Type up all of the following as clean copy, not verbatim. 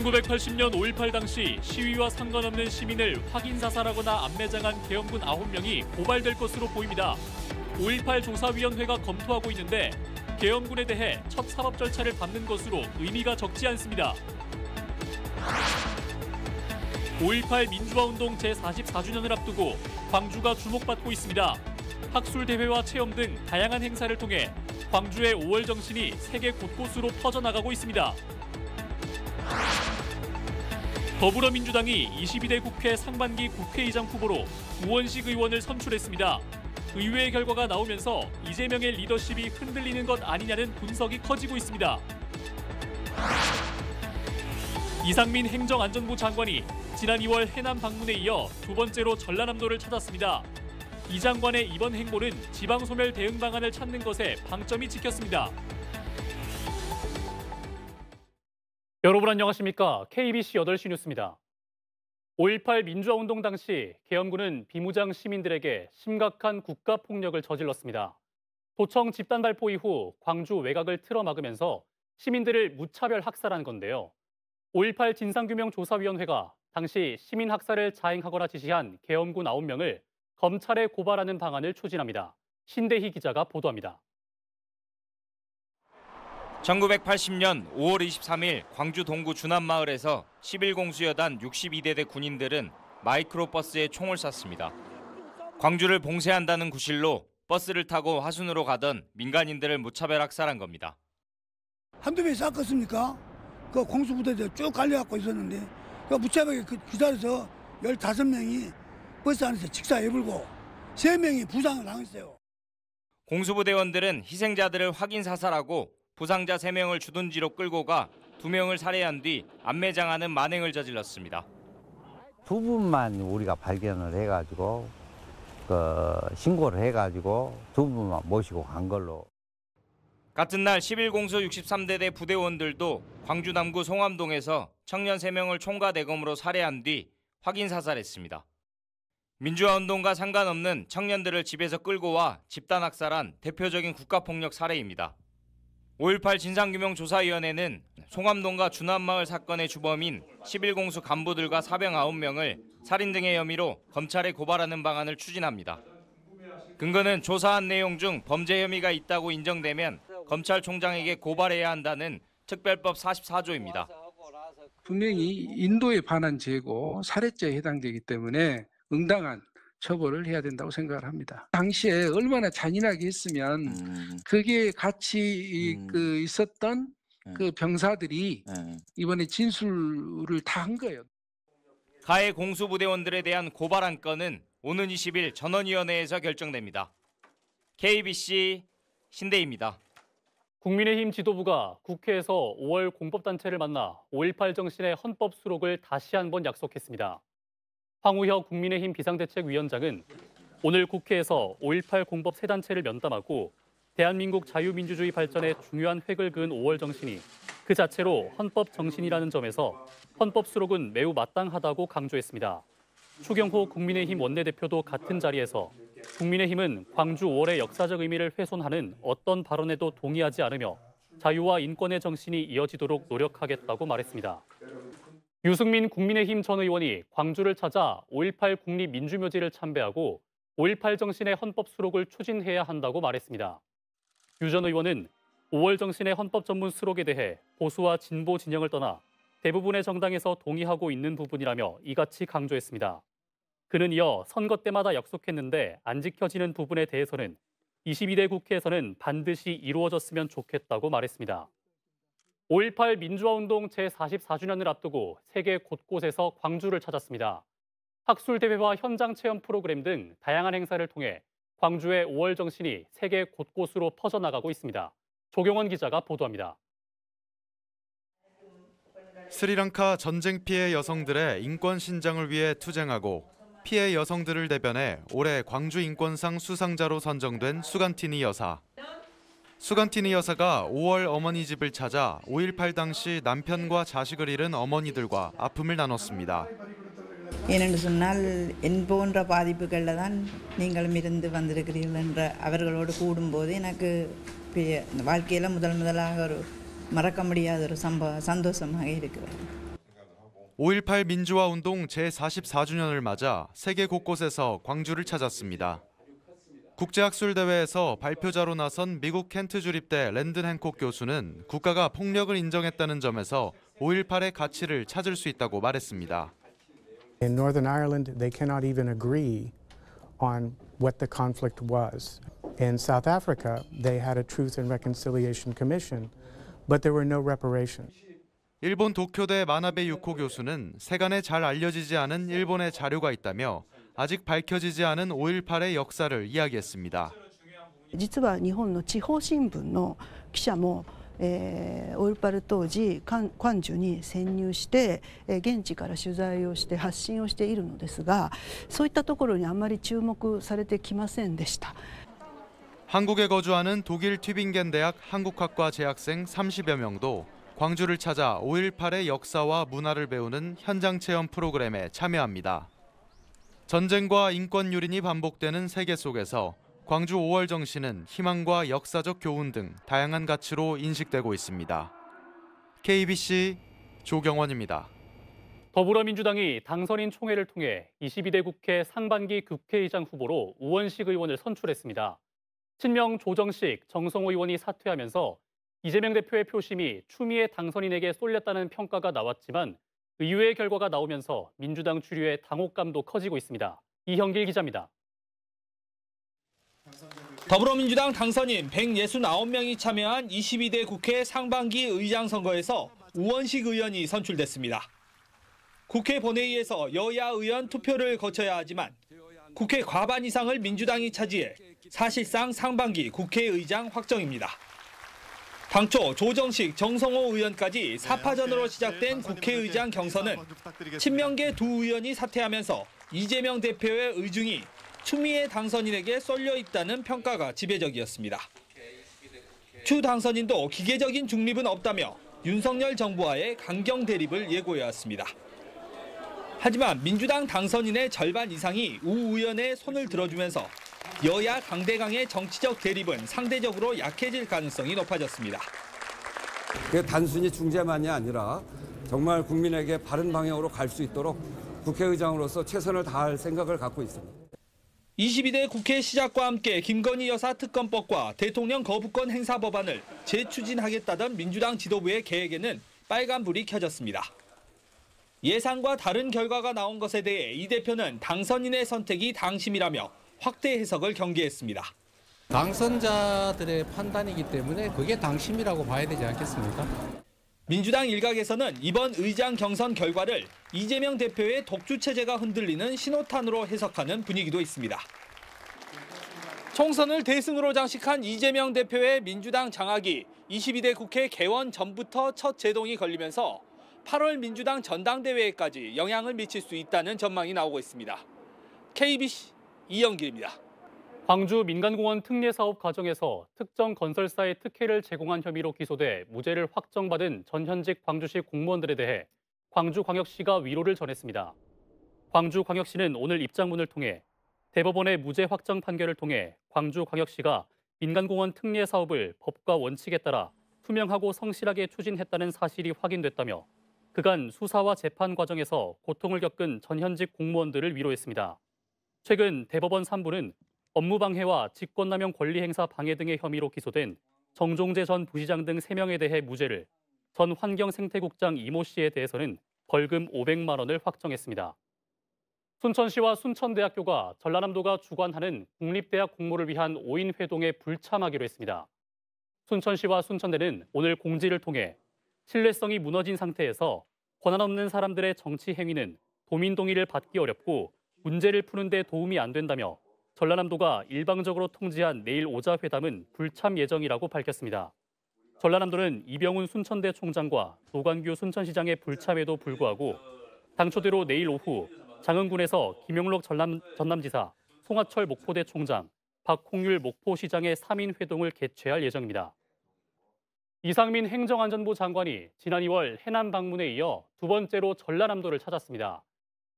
1980년 5.18 당시 시위와 상관없는 시민을 확인 사살하거나 암매장한 계엄군 9명이 고발될 것으로 보입니다. 5.18 조사위원회가 검토하고 있는데 계엄군에 대해 첫 사법 절차를 밟는 것으로 의미가 적지 않습니다. 5.18 민주화운동 제44주년을 앞두고 광주가 주목받고 있습니다. 학술대회와 체험 등 다양한 행사를 통해 광주의 5월 정신이 세계 곳곳으로 퍼져나가고 있습니다. 더불어민주당이 22대 국회 상반기 국회의장 후보로 우원식 의원을 선출했습니다. 의회의 결과가 나오면서 이재명의 리더십이 흔들리는 것 아니냐는 분석이 커지고 있습니다. 이상민 행정안전부 장관이 지난 2월 해남 방문에 이어 두 번째로 전라남도를 찾았습니다. 이 장관의 이번 행보는 지방소멸 대응 방안을 찾는 것에 방점이 찍혔습니다. 여러분 안녕하십니까? KBC 8시 뉴스입니다. 5.18 민주화운동 당시 계엄군은 비무장 시민들에게 심각한 국가폭력을 저질렀습니다. 도청 집단 발포 이후 광주 외곽을 틀어막으면서 시민들을 무차별 학살한 건데요. 5.18 진상규명조사위원회가 당시 시민 학살을 자행하거나 지시한 계엄군 9명을 검찰에 고발하는 방안을 추진합니다. 신대희 기자가 보도합니다. 1980년 5월 23일 광주 동구 주남마을에서 11공수여단 62대대 군인들은 마이크로버스에 총을 쐈습니다. 광주를 봉쇄한다는 구실로 버스를 타고 화순으로 가던 민간인들을 무차별 학살한 겁니다. 한두 명이 쌌겠습니까? 그 공수부대들 쭉 갈려갖고 있었는데 그 무차별하게 그 자리에서 15명이 버스 안에서 직사해불고 3명이 부상을 당했어요. 공수부대원들은 희생자들을 확인 사살하고 부상자 3명을 주둔지로 끌고 가 2명을 살해한 뒤 암매장하는 만행을 저질렀습니다. 두 분만 우리가 발견을 해가지고 신고를 해가지고 두 분만 모시고 간 걸로. 같은 날 11공수 63대대 부대원들도 광주 남구 송암동에서 청년 3명을 총과 대검으로 살해한 뒤 확인 사살했습니다. 민주화운동과 상관없는 청년들을 집에서 끌고 와 집단 학살한 대표적인 국가폭력 사례입니다. 5.18 진상규명조사위원회는 송암동과 주남마을 사건의 주범인 11공수 간부들과 사병 9명을 살인 등의 혐의로 검찰에 고발하는 방안을 추진합니다. 근거는 조사한 내용 중 범죄 혐의가 있다고 인정되면 검찰총장에게 고발해야 한다는 특별법 44조입니다. 분명히 인도에 반한 죄고 살해죄에 해당되기 때문에 응당한 처벌을 해야 된다고 생각을 합니다. 당시에 얼마나 잔인하게 했으면 그게 같이 있었던 그 병사들이 이번에 진술을 다 한 거예요. 가해 공수부대원들에 대한 고발 안건은 오는 20일 전원위원회에서 결정됩니다. KBC 신대희입니다. 국민의힘 지도부가 국회에서 5월 공법단체를 만나 5.18 정신의 헌법 수록을 다시 한번 약속했습니다. 황우혁 국민의힘 비상대책위원장은 오늘 국회에서 5.18 공법 세 단체를 면담하고 대한민국 자유민주주의 발전에 중요한 획을 그은 5월 정신이 그 자체로 헌법 정신이라는 점에서 헌법 수록은 매우 마땅하다고 강조했습니다. 추경호 국민의힘 원내대표도 같은 자리에서 국민의힘은 광주 5월의 역사적 의미를 훼손하는 어떤 발언에도 동의하지 않으며 자유와 인권의 정신이 이어지도록 노력하겠다고 말했습니다. 유승민 국민의힘 전 의원이 광주를 찾아 5.18 국립민주묘지를 참배하고 5.18 정신의 헌법 수록을 추진해야 한다고 말했습니다. 유 전 의원은 5월 정신의 헌법 전문 수록에 대해 보수와 진보 진영을 떠나 대부분의 정당에서 동의하고 있는 부분이라며 이같이 강조했습니다. 그는 이어 선거 때마다 약속했는데 안 지켜지는 부분에 대해서는 22대 국회에서는 반드시 이루어졌으면 좋겠다고 말했습니다. 5.18 민주화운동 제44주년을 앞두고 세계 곳곳에서 광주를 찾았습니다. 학술대회와 현장 체험 프로그램 등 다양한 행사를 통해 광주의 5월 정신이 세계 곳곳으로 퍼져나가고 있습니다. 조경원 기자가 보도합니다. 스리랑카 전쟁 피해 여성들의 인권 신장을 위해 투쟁하고 피해 여성들을 대변해 올해 광주 인권상 수상자로 선정된 수간티니 여사. 수간티니 여사가 5월 어머니 집을 찾아 5.18 당시 남편과 자식을 잃은 어머니들과 아픔을 나눴습니다. ஏனென்று சொன்னால் என் போன்ற பாதிப்புகளில் தான் நீங்களும் இருந்து வந்திருக்கிறீர்கள் என்ற அவர்களோடு கூடும்போது எனக்கு வாழ்க்கையில் முதலாக ஒரு மறக்க முடியாத ஒரு சந்தோஷமாக இருக்கிறது. 5.18 민주화운동 제44주년을 맞아 세계 곳곳에서 광주를 찾았습니다. 국제학술대회에서 발표자로 나선 미국 켄트 주립대 랜든 행콕 교수는 국가가 폭력을 인정했다는 점에서 5.18의 가치를 찾을 수 있다고 말했습니다. In Northern Ireland, they cannot even agree on what the conflict was. In South Africa, they had a Truth and Reconciliation Commission, but there were no reparations. 일본 도쿄대 마나베 유코 교수는 세간에 잘 알려지지 않은 일본의 자료가 있다며 아직 밝혀지지 않은 5.18의 역사를 이야기했습니다. 実は日本の地方新聞の記者も5.18当時関中に潜入して現地から取材をして発信をしているのですが、そういったところにあまり注目されてきませんでした。 한국에 거주하는 독일 튜빙겐 대학 한국학과 재학생 30여 명도 광주를 찾아 5.18의 역사와 문화를 배우는 현장 체험 프로그램에 참여합니다. 전쟁과 인권 유린이 반복되는 세계 속에서 광주 5월 정신은 희망과 역사적 교훈 등 다양한 가치로 인식되고 있습니다. KBC 조경원입니다. 더불어민주당이 당선인 총회를 통해 22대 국회 상반기 국회의장 후보로 우원식 의원을 선출했습니다. 친명 조정식, 정성호 의원이 사퇴하면서 이재명 대표의 표심이 추미애 당선인에게 쏠렸다는 평가가 나왔지만 의외의 결과가 나오면서 민주당 주류의 당혹감도 커지고 있습니다. 이형길 기자입니다. 더불어민주당 당선인 169명이 참여한 22대 국회 상반기 의장 선거에서 우원식 의원이 선출됐습니다. 국회 본회의에서 여야 의원 투표를 거쳐야 하지만 국회 과반 이상을 민주당이 차지해 사실상 상반기 국회의장 확정입니다. 당초 조정식, 정성호 의원까지 4파전으로 시작된 국회의장 경선은 친명계 두 의원이 사퇴하면서 이재명 대표의 의중이 추미애 당선인에게 쏠려 있다는 평가가 지배적이었습니다. 추 당선인도 기계적인 중립은 없다며 윤석열 정부와의 강경 대립을 예고해왔습니다. 하지만 민주당 당선인의 절반 이상이 우 의원의 손을 들어주면서 여야 강대강의 정치적 대립은 상대적으로 약해질 가능성이 높아졌습니다. 단순히 중재만이 아니라 정말 국민에게 바른 방향으로 갈 수 있도록 국회의장으로서 최선을 다할 생각을 갖고 있습니다. 22대 국회 시작과 함께 김건희 여사 특검법과 대통령 거부권 행사 법안을 재추진하겠다던 민주당 지도부의 계획에는 빨간불이 켜졌습니다. 예상과 다른 결과가 나온 것에 대해 이 대표는 당선인의 선택이 당심이라며 확대 해석을 경계했습니다. 당선자들의 판단이기 때문에 그게 당심이라고 봐야 되지 않겠습니까? 민주당 일각에서는 이번 의장 경선 결과를 이재명 대표의 독주 체제가 흔들리는 신호탄으로 해석하는 분위기도 있습니다. 총선을 대승으로 장식한 이재명 대표의 민주당 장악이 22대 국회 개원 전부터 첫 제동이 걸리면서 8월 민주당 전당대회에까지 영향을 미칠 수 있다는 전망이 나오고 있습니다. KBC 이영길입니다. 광주 민간공원 특례 사업 과정에서 특정 건설사에 특혜를 제공한 혐의로 기소돼 무죄를 확정받은 전현직 광주시 공무원들에 대해 광주광역시가 위로를 전했습니다. 광주광역시는 오늘 입장문을 통해 대법원의 무죄 확정 판결을 통해 광주광역시가 민간공원 특례 사업을 법과 원칙에 따라 투명하고 성실하게 추진했다는 사실이 확인됐다며 그간 수사와 재판 과정에서 고통을 겪은 전현직 공무원들을 위로했습니다. 최근 대법원 3부는 업무방해와 직권남용 권리행사 방해 등의 혐의로 기소된 정종재 전 부시장 등 3명에 대해 무죄를, 전 환경생태국장 이모 씨에 대해서는 벌금 500만 원을 확정했습니다. 순천시와 순천대학교가 전라남도가 주관하는 국립대학 공모를 위한 5인 회동에 불참하기로 했습니다. 순천시와 순천대는 오늘 공지를 통해 신뢰성이 무너진 상태에서 권한 없는 사람들의 정치 행위는 도민 동의를 받기 어렵고 문제를 푸는 데 도움이 안 된다며 전라남도가 일방적으로 통지한 내일 오자 회담은 불참 예정이라고 밝혔습니다. 전라남도는 이병훈 순천대 총장과 노관규 순천시장의 불참에도 불구하고 당초대로 내일 오후 장흥군에서 김용록 전남지사, 송하철 목포대 총장, 박홍률 목포시장의 3인 회동을 개최할 예정입니다. 이상민 행정안전부 장관이 지난 2월 해남 방문에 이어 두 번째로 전라남도를 찾았습니다.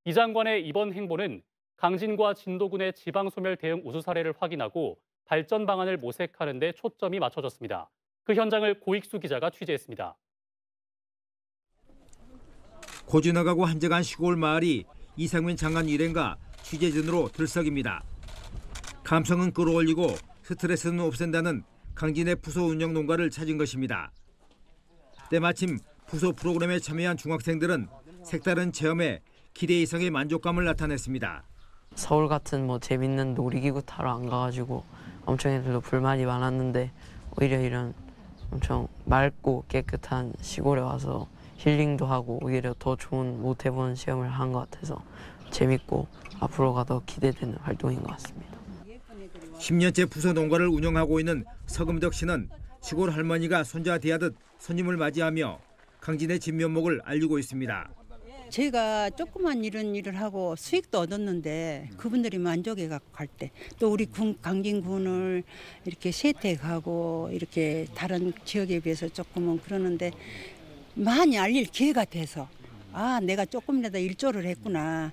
이 장관의 이번 행보는 강진과 진도군의 지방소멸 대응 우수 사례를 확인하고 발전 방안을 모색하는 데 초점이 맞춰졌습니다. 그 현장을 고익수 기자가 취재했습니다. 고즈넉하고 한적한 시골 마을이 이상민 장관 일행과 취재진으로 들썩입니다. 감성은 끌어올리고 스트레스는 없앤다는 강진의 부소 운영 농가를 찾은 것입니다. 때마침 부소 프로그램에 참여한 중학생들은 색다른 체험에 기대 이상의 만족감을 나타냈습니다. 서울 같은 재밌는 놀이기구 타러 안 가가지고 엄청 애들도 불만이 많았는데 오히려 이런 엄청 맑고 깨끗한 시골에 와서 힐링도 하고 오히려 더 좋은 못 해본 시험을 한 것 같아서 재밌고 앞으로가 더 기대되는 활동인 것 같습니다. 10년째 부소 농가를 운영하고 있는 서금덕 씨는 시골 할머니가 손자 대하듯 손님을 맞이하며 강진의 진면목을 알리고 있습니다. 제가 조그만 이런 일을 하고 수익도 얻었는데 그분들이 만족해 갖고 갈 때 또 우리 강진군을 이렇게 세택하고 이렇게 다른 지역에 비해서 조금은 그러는데 많이 알릴 기회가 돼서 내가 조금이라도 일조를 했구나.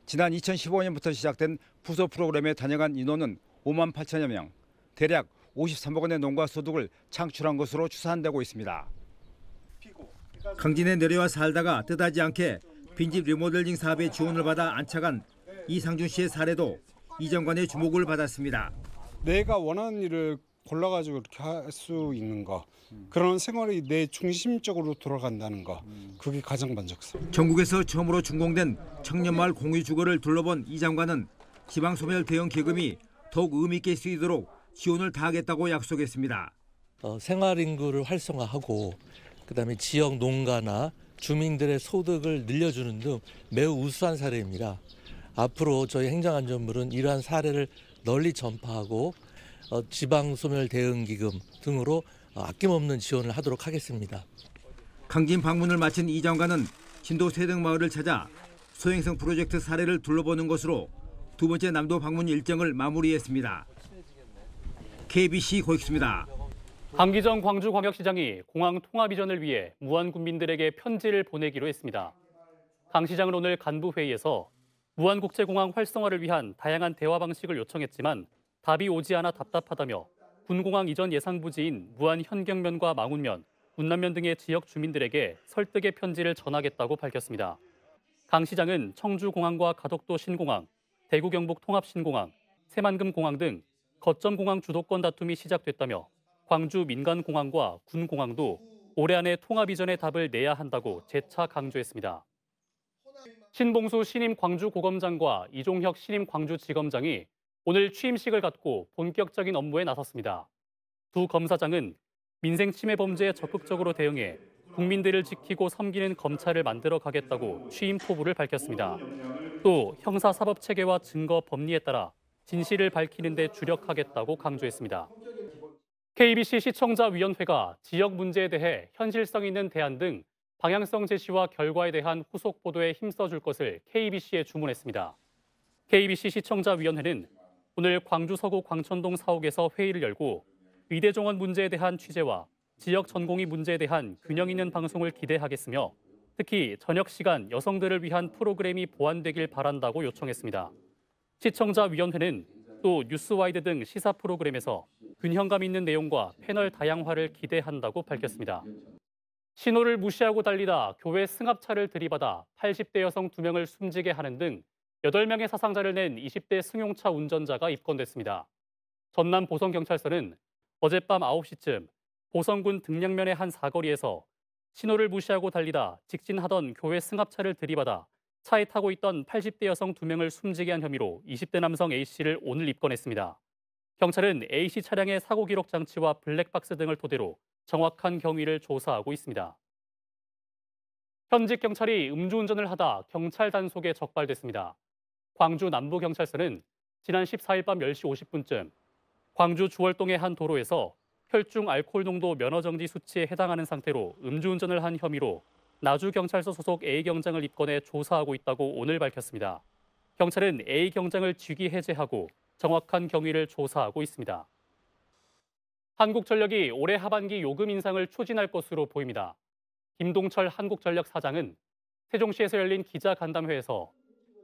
지난 2015년부터 시작된 부소 프로그램에 다녀간 인원은 5만 8천여 명, 대략 53억 원의 농가 소득을 창출한 것으로 추산되고 있습니다. 강진에 내려와 살다가 뜻하지 않게 빈집 리모델링 사업에 지원을 받아 안착한 이상준 씨의 사례도 이 장관의 주목을 받았습니다. 내가 원하는 일을 골라가지고 이렇게 할 수 있는 거, 그런 생활이 내 중심적으로 돌아간다는 거, 그게 가장 만족스러워요. 전국에서 처음으로 준공된 청년마을 공유주거를 둘러본 이 장관은 지방소멸 대응 기금이 더욱 의미 있게 쓰이도록 지원을 다하겠다고 약속했습니다. 생활 인구를 활성화하고 그다음에 지역 농가나 주민들의 소득을 늘려주는 등 매우 우수한 사례입니다. 앞으로 저희 행정안전부는 이러한 사례를 널리 전파하고 지방소멸 대응기금 등으로 아낌없는 지원을 하도록 하겠습니다. 강진 방문을 마친 이 장관은 진도 세덕마을을 찾아 소행성 프로젝트 사례를 둘러보는 것으로 두 번째 남도 방문 일정을 마무리했습니다. KBC 고익수입니다. 강기정 광주광역시장이 공항 통합 이전을 위해 무안군민들에게 편지를 보내기로 했습니다. 강 시장은 오늘 간부회의에서 무안국제공항 활성화를 위한 다양한 대화 방식을 요청했지만 답이 오지 않아 답답하다며 군공항 이전 예상 부지인 무안 현경면과 망운면, 운남면 등의 지역 주민들에게 설득의 편지를 전하겠다고 밝혔습니다. 강 시장은 청주공항과 가덕도 신공항, 대구 경북 통합 신공항, 새만금 공항 등 거점 공항 주도권 다툼이 시작됐다며 광주 민간공항과 군공항도 올해 안에 통합 이전의 답을 내야 한다고 재차 강조했습니다. 신봉수 신임 광주고검장과 이종혁 신임 광주지검장이 오늘 취임식을 갖고 본격적인 업무에 나섰습니다. 두 검사장은 민생 침해 범죄에 적극적으로 대응해 국민들을 지키고 섬기는 검찰을 만들어 가겠다고 취임 포부를 밝혔습니다. 또 형사사법체계와 증거 법리에 따라 진실을 밝히는 데 주력하겠다고 강조했습니다. KBC 시청자위원회가 지역 문제에 대해 현실성 있는 대안 등 방향성 제시와 결과에 대한 후속 보도에 힘써줄 것을 KBC에 주문했습니다. KBC 시청자위원회는 오늘 광주 서구 광천동 사옥에서 회의를 열고 의대정원 문제에 대한 취재와 지역 전공의 문제에 대한 균형 있는 방송을 기대하겠으며 특히 저녁 시간 여성들을 위한 프로그램이 보완되길 바란다고 요청했습니다. 시청자위원회는 또 뉴스와이드 등 시사 프로그램에서 균형감 있는 내용과 패널 다양화를 기대한다고 밝혔습니다. 신호를 무시하고 달리다 교회 승합차를 들이받아 80대 여성 2명을 숨지게 하는 등 8명의 사상자를 낸 20대 승용차 운전자가 입건됐습니다. 전남 보성경찰서는 어젯밤 9시쯤 보성군 등량면의 한 사거리에서 신호를 무시하고 달리다 직진하던 교회 승합차를 들이받아 차에 타고 있던 80대 여성 2명을 숨지게 한 혐의로 20대 남성 A씨를 오늘 입건했습니다. 경찰은 A씨 차량의 사고 기록 장치와 블랙박스 등을 토대로 정확한 경위를 조사하고 있습니다. 현직 경찰이 음주운전을 하다 경찰 단속에 적발됐습니다. 광주 남부경찰서는 지난 14일 밤 10시 50분쯤 광주 주월동의 한 도로에서 혈중 알코올 농도 면허정지 수치에 해당하는 상태로 음주운전을 한 혐의로 나주경찰서 소속 A경장을 입건해 조사하고 있다고 오늘 밝혔습니다. 경찰은 A경장을 직위 해제하고 정확한 경위를 조사하고 있습니다. 한국전력이 올해 하반기 요금 인상을 추진할 것으로 보입니다. 김동철 한국전력 사장은 세종시에서 열린 기자간담회에서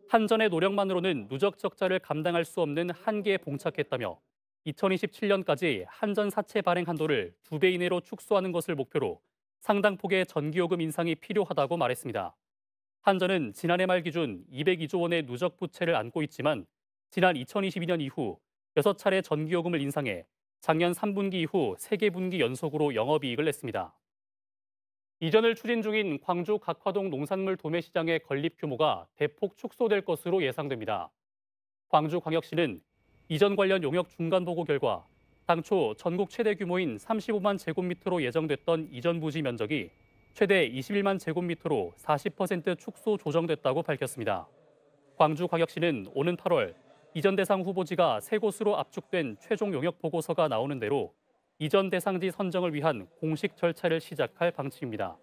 한전의 노력만으로는 누적 적자를 감당할 수 없는 한계에 봉착했다며 2027년까지 한전 사채 발행 한도를 2배 이내로 축소하는 것을 목표로 상당 폭의 전기요금 인상이 필요하다고 말했습니다. 한전은 지난해 말 기준 202조 원의 누적 부채를 안고 있지만 지난 2022년 이후 6차례 전기요금을 인상해 작년 3분기 이후 3개 분기 연속으로 영업이익을 냈습니다. 이전을 추진 중인 광주 각화동 농산물 도매시장의 건립 규모가 대폭 축소될 것으로 예상됩니다. 광주광역시는 이전 관련 용역 중간 보고 결과 당초 전국 최대 규모인 35만 제곱미터로 예정됐던 이전 부지 면적이 최대 21만 제곱미터로 40% 축소 조정됐다고 밝혔습니다. 광주광역시는 오는 8월 이전 대상 후보지가 3곳으로 압축된 최종 용역 보고서가 나오는 대로 이전 대상지 선정을 위한 공식 절차를 시작할 방침입니다.